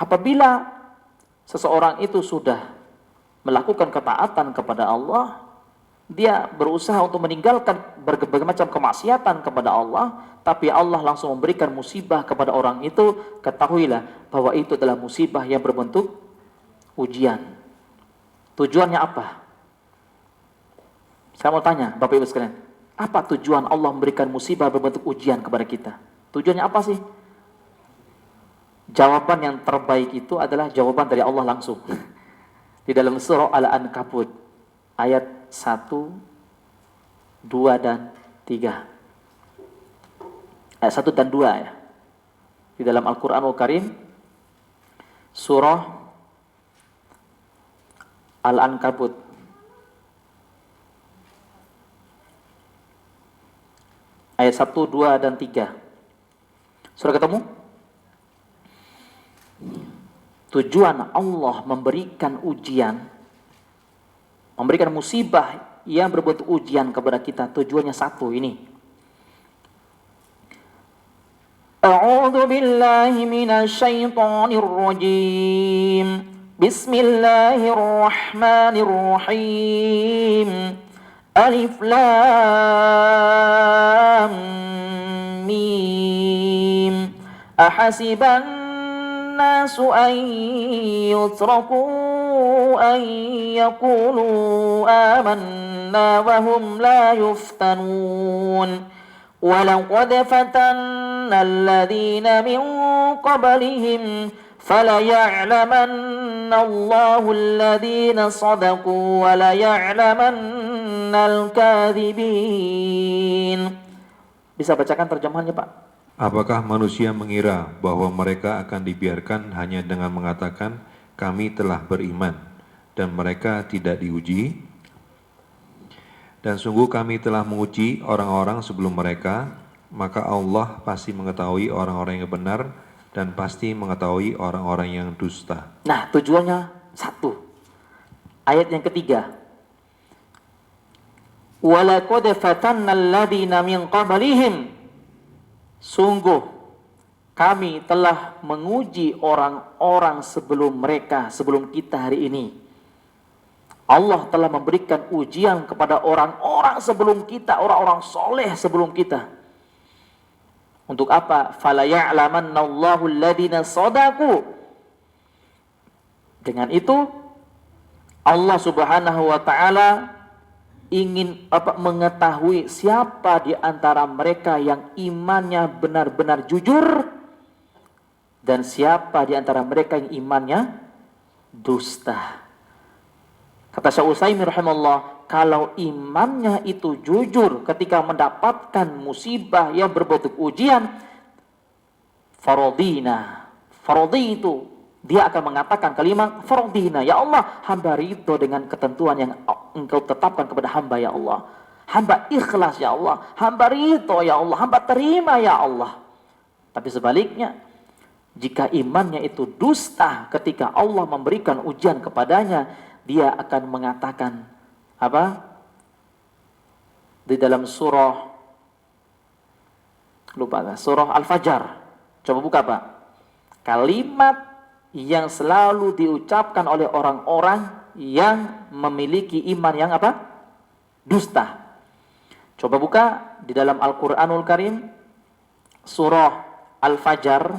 Apabila seseorang itu sudah melakukan ketaatan kepada Allah, dia berusaha untuk meninggalkan berbagai macam kemaksiatan kepada Allah, tapi Allah langsung memberikan musibah kepada orang itu, ketahuilah bahwa itu adalah musibah yang berbentuk ujian. Tujuannya apa? Saya mau tanya Bapak Ibu sekalian, apa tujuan Allah memberikan musibah berbentuk ujian kepada kita? Tujuannya apa sih? Jawaban yang terbaik itu adalah jawaban dari Allah langsung. Di dalam surah Al-Ankabut ayat 1, 2 dan 3. Ayat 1 dan 2 ya. Di dalam Al-Qur'anul Karim surah Al-Ankabut ayat 1, 2 dan 3. Sudah ketemu? Tujuan Allah memberikan ujian, memberikan musibah yang berbentuk ujian kepada kita, tujuannya satu ini. A'udzu billahi minasy syaithanir rajim. Bismillahirrahmanirrahim. Alif lam mim. Ahasiban الناس أن يتركوا أن يقولوا آمنا وهم لا يفتنون ولقد فتنا الذين من قبلهم فليعلمن الله الذين صدقوا وليعلمن الكاذبين. Bisa bacakan terjemahannya Pak? Apakah manusia mengira bahwa mereka akan dibiarkan hanya dengan mengatakan kami telah beriman dan mereka tidak diuji? Dan sungguh kami telah menguji orang-orang sebelum mereka, maka Allah pasti mengetahui orang-orang yang benar dan pasti mengetahui orang-orang yang dusta. Nah, tujuannya satu. Ayat yang ketiga. Walaqad fatanna alladziina min qablihim. Sungguh kami telah menguji orang-orang sebelum mereka, sebelum kita hari ini. Allah telah memberikan ujian kepada orang-orang sebelum kita, orang-orang soleh sebelum kita. Untuk apa? Fala ya'lamannallahu alladziina shadaqu. Dengan itu Allah Subhanahu wa taala ingin mengetahui siapa di antara mereka yang imannya benar-benar jujur dan siapa di antara mereka yang imannya dusta. Kata Syekh Utsaimin rahimahullah, kalau imannya itu jujur ketika mendapatkan musibah yang berbentuk ujian, faradina. Faradi itu dia akan mengatakan kalimat faradina, ya Allah, hamba ridho dengan ketentuan yang Engkau tetapkan kepada hamba ya Allah. Hamba ikhlas ya Allah, hamba ridho ya Allah, hamba terima ya Allah. Tapi sebaliknya, jika imannya itu dusta ketika Allah memberikan ujian kepadanya, dia akan mengatakan apa? Di dalam surah Al-Fajr. Coba buka Pak. Kalimat yang selalu diucapkan oleh orang-orang yang memiliki iman yang apa? Dusta. Coba buka di dalam Al-Qur'anul Karim surah Al-Fajr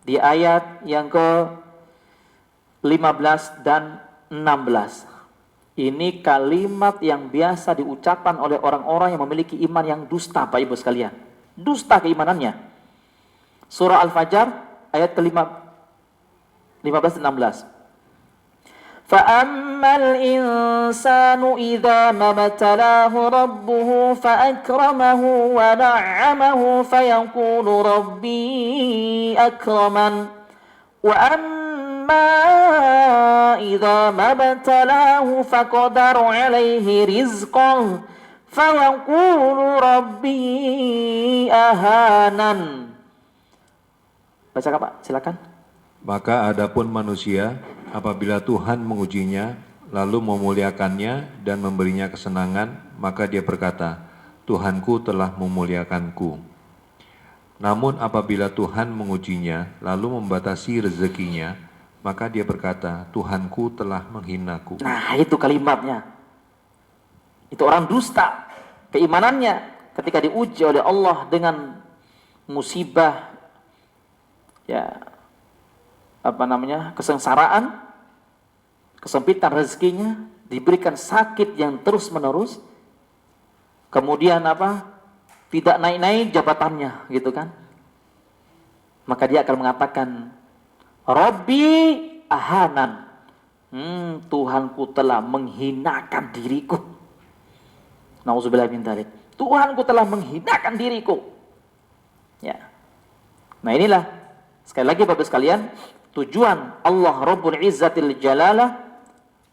di ayat yang ke-15 dan 16. Ini kalimat yang biasa diucapkan oleh orang-orang yang memiliki iman yang dusta, Pak Ibu sekalian. Dusta keimanannya. Surah Al-Fajr ayat ke-15 dan 16. فَأَمَّا الْإِنسَانُ إِذَا مَا ابْتَلَاهُ رَبُّهُ فَأَكْرَمَهُ وَنَعَّمَهُ فَيَقُولُ رَبِّي أَكْرَمَنِ وَأَمَّا إِذَا مَا ابْتَلَاهُ فَقَدَرَ عَلَيْهِ رِزْقَهُ فَيَقُولُ رَبِّي أَهَانَنِ. Baca Pak, silakan. Maka adapun manusia, apabila Tuhan mengujinya, lalu memuliakannya dan memberinya kesenangan, maka dia berkata, Tuhanku telah memuliakanku. Namun apabila Tuhan mengujinya lalu membatasi rezekinya, maka dia berkata, Tuhanku telah menghinaku. Nah, itu kalimatnya. Itu orang dusta keimanannya ketika diuji oleh Allah dengan musibah, ya, kesengsaraan, kesempitan rezekinya, diberikan sakit yang terus menerus, kemudian tidak naik-naik jabatannya, gitu kan? Maka dia akan mengatakan, Robbi ahanan, Tuhanku telah menghinakan diriku. Nauzubillah min dzalik. Tuhanku telah menghinakan diriku. Ya. Nah inilah, sekali lagi Bapak sekalian, tujuan Allah Rabbul Izzatil Jalalah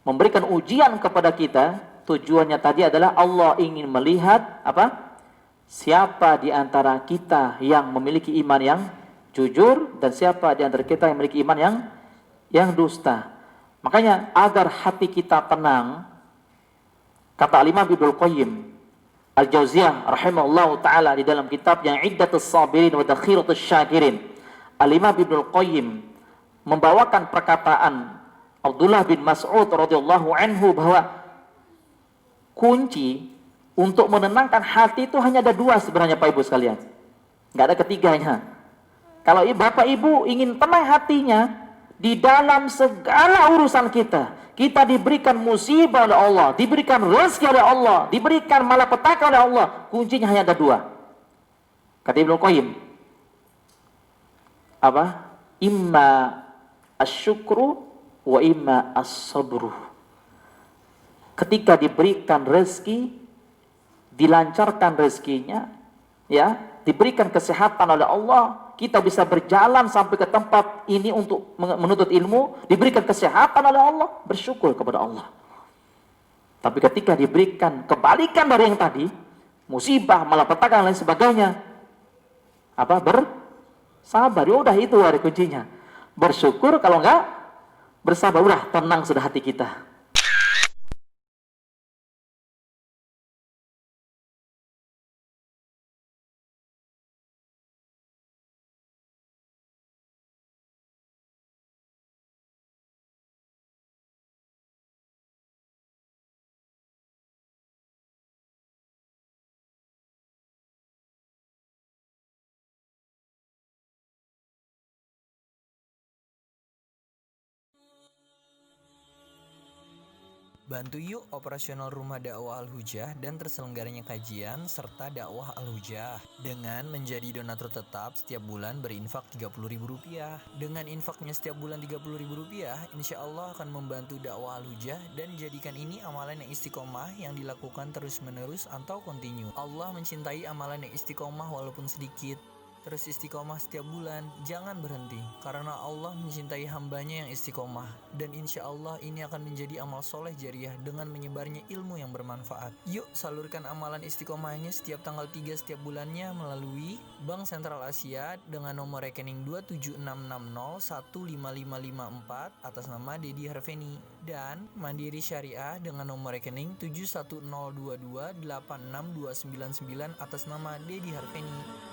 memberikan ujian kepada kita, tujuannya tadi adalah Allah ingin melihat siapa di antara kita yang memiliki iman yang jujur dan siapa di antara kita yang memiliki iman yang dusta. Makanya agar hati kita tenang, kata Imam Ibnu Qayyim Al-Jauziyah rahimahullahu taala di dalam kitab yang Iddatus Sabirin wa Dakhiratus Syakirin, Imam Ibnu Qayyim membawakan perkataan Abdullah bin Mas'ud radhiyallahu anhu bahwa kunci untuk menenangkan hati itu hanya ada dua sebenarnya Pak Ibu sekalian. Nggak ada ketiganya. Kalau Bapak Ibu ingin tenang hatinya di dalam segala urusan kita, kita diberikan musibah oleh Allah, diberikan rezeki oleh Allah, diberikan malapetaka oleh Allah, kuncinya hanya ada dua. Kata Ibnu Qayyim, imma asyukru wa imma as-sabru. Ketika diberikan rezeki, dilancarkan rezekinya, ya, diberikan kesehatan oleh Allah, kita bisa berjalan sampai ke tempat ini untuk menuntut ilmu, diberikan kesehatan oleh Allah, bersyukur kepada Allah. Tapi ketika diberikan kebalikan dari yang tadi, musibah, malapetaka dan lain sebagainya, bersabar. Ya udah, itu ada kuncinya. Bersyukur, kalau enggak bersabar, udah tenang sudah hati kita. Bantu yuk operasional Rumah Dakwah Al-Hujah dan terselenggaranya kajian serta dakwah Al-Hujah dengan menjadi donatur tetap setiap bulan berinfak Rp30.000. Dengan infaknya setiap bulan Rp30.000, insya Allah akan membantu dakwah Al-Hujah dan jadikan ini amalan yang istiqomah yang dilakukan terus-menerus atau kontinu. Allah mencintai amalan yang istiqomah walaupun sedikit. Terus istiqomah setiap bulan, jangan berhenti, karena Allah mencintai hambanya yang istiqomah. Dan insya Allah ini akan menjadi amal soleh jariah dengan menyebarnya ilmu yang bermanfaat. Yuk salurkan amalan istiqomahnya setiap tanggal 3 setiap bulannya melalui Bank Sentral Asia dengan nomor rekening 27660155554 atas nama Dedi Harveni, dan Mandiri Syariah dengan nomor rekening 7102286299 atas nama Dedi Harveni.